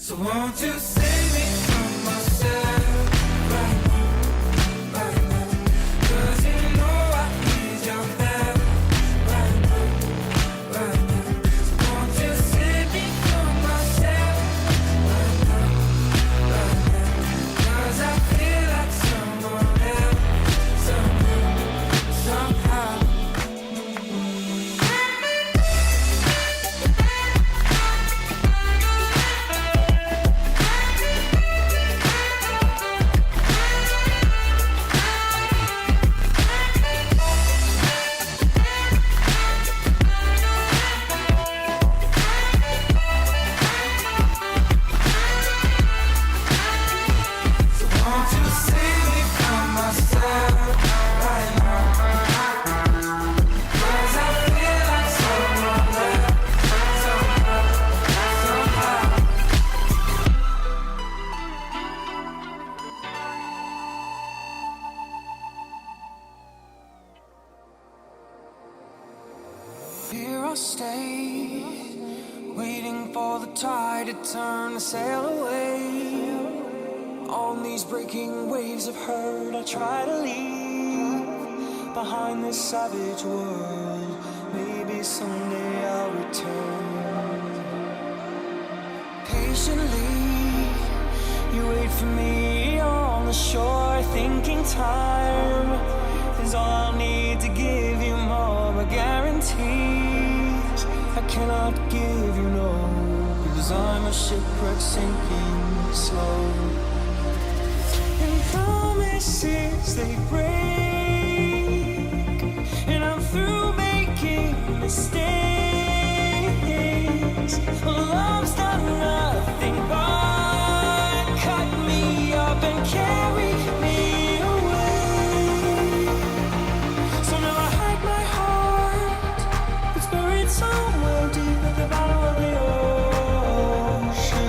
So won't you save me from myself right now, right now? 'Cause you know I need your help right now, right now. So won't you save me from myself right now, right now? 'Cause I feel like someone else, somehow. Here I'll stay, waiting for the tide to turn the sail away. On these breaking waves of hurt, I try to leave behind this savage world. Maybe someday I'll return. Patiently, you wait for me on the shore, thinking time is all I'll need to give you more, but guarantees I cannot give you no, because I'm a shipwreck sinking slow. And promises they break, and I'm through making mistakes. Love's done nothing but cut me up and carry me away. So now I hide my heart, it's buried somewhere deep at the bottom of the ocean.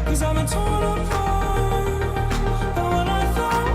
'Cause I've been torn apart by what I thought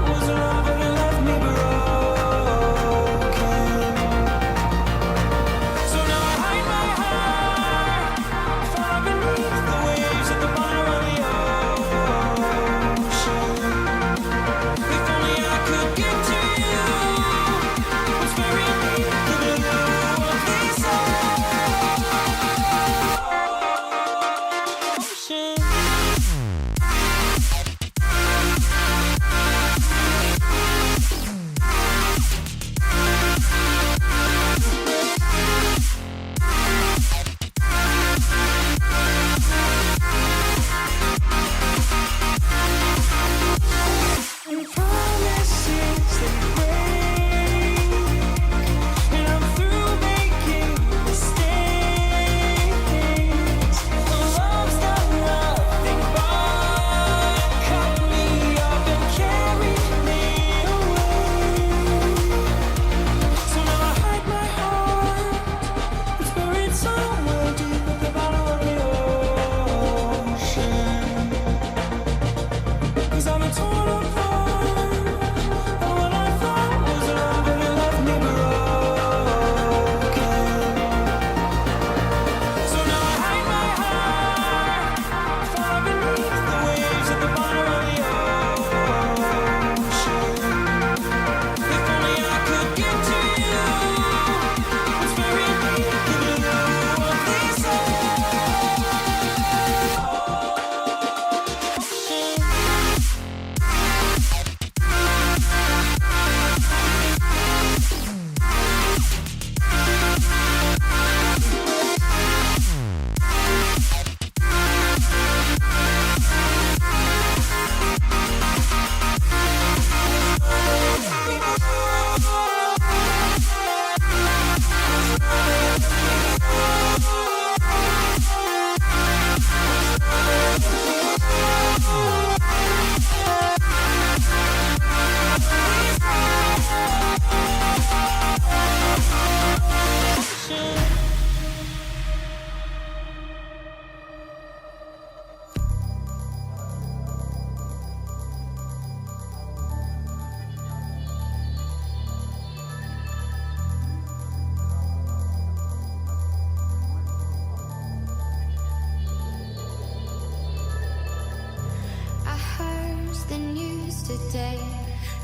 worse than used today,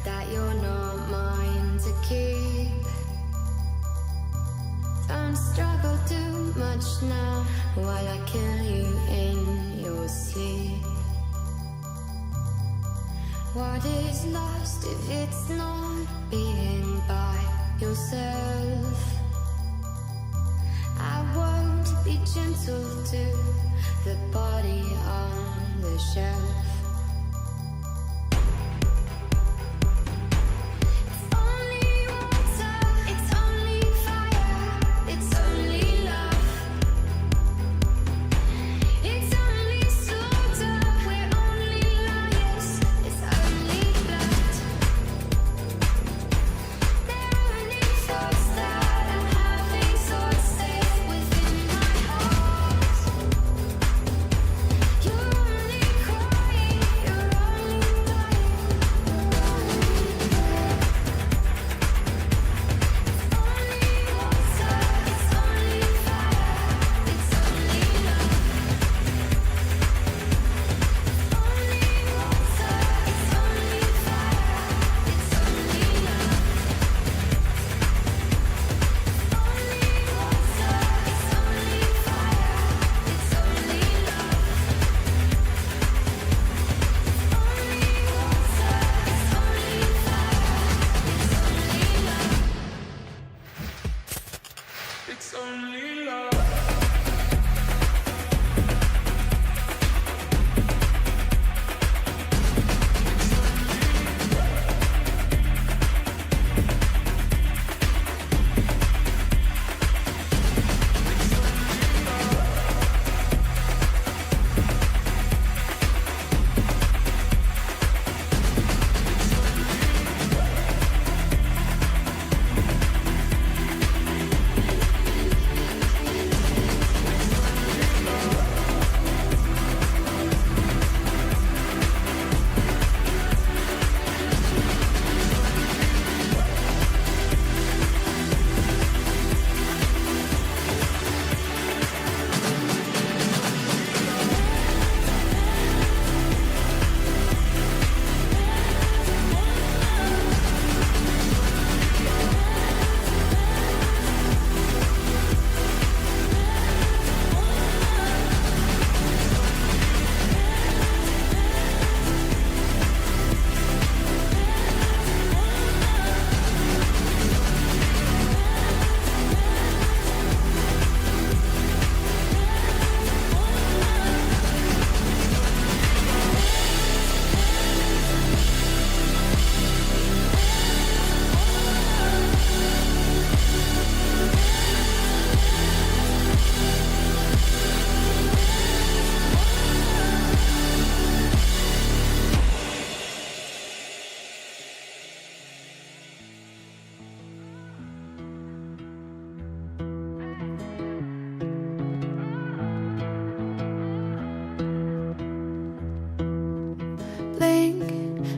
that you're not mine to keep. Don't struggle too much now while I kill you in your sleep. What is lost if it's not being by yourself? I won't be gentle to the body on the shelf.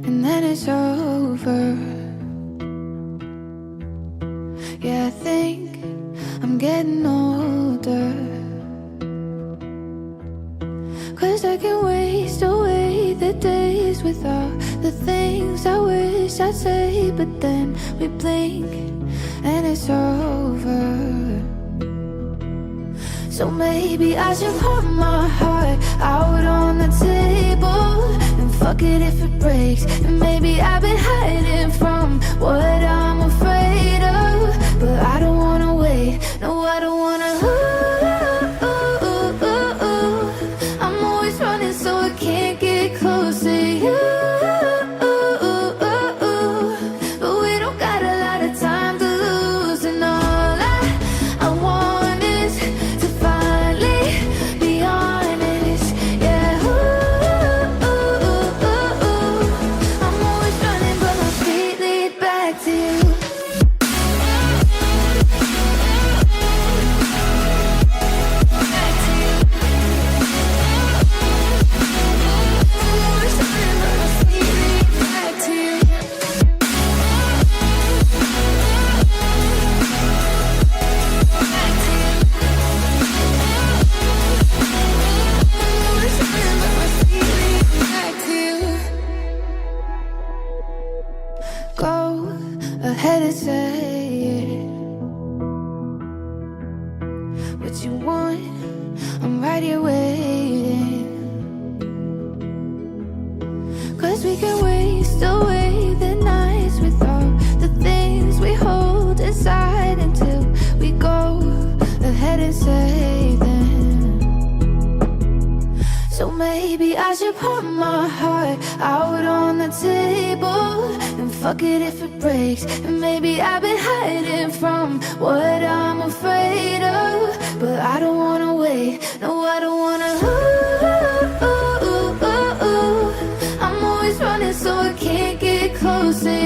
And then it's over. Yeah, I think I'm getting older, 'cause I can waste away the days without the things I wish I'd say. But then we blink and it's over. So maybe I should put my heart out on the table and fuck it if it breaks. And maybe I've been hiding from what I'm afraid of, but I don't wanna wait. No, I don't wanna. I'm always running so I can't get close to you. But we don't got a lot of time to lose, and all I want is to finally be honest. Yeah, I'm always running, but my feet lead back to you. days we can waste away the nights with all the things we hold inside until we go ahead and say them. So maybe I should put my heart out on the table and fuck it if it breaks. And maybe I've been hiding from what I'm afraid of, but I don't wanna wait. No, I don't wanna. I'm always running, so I can't get close.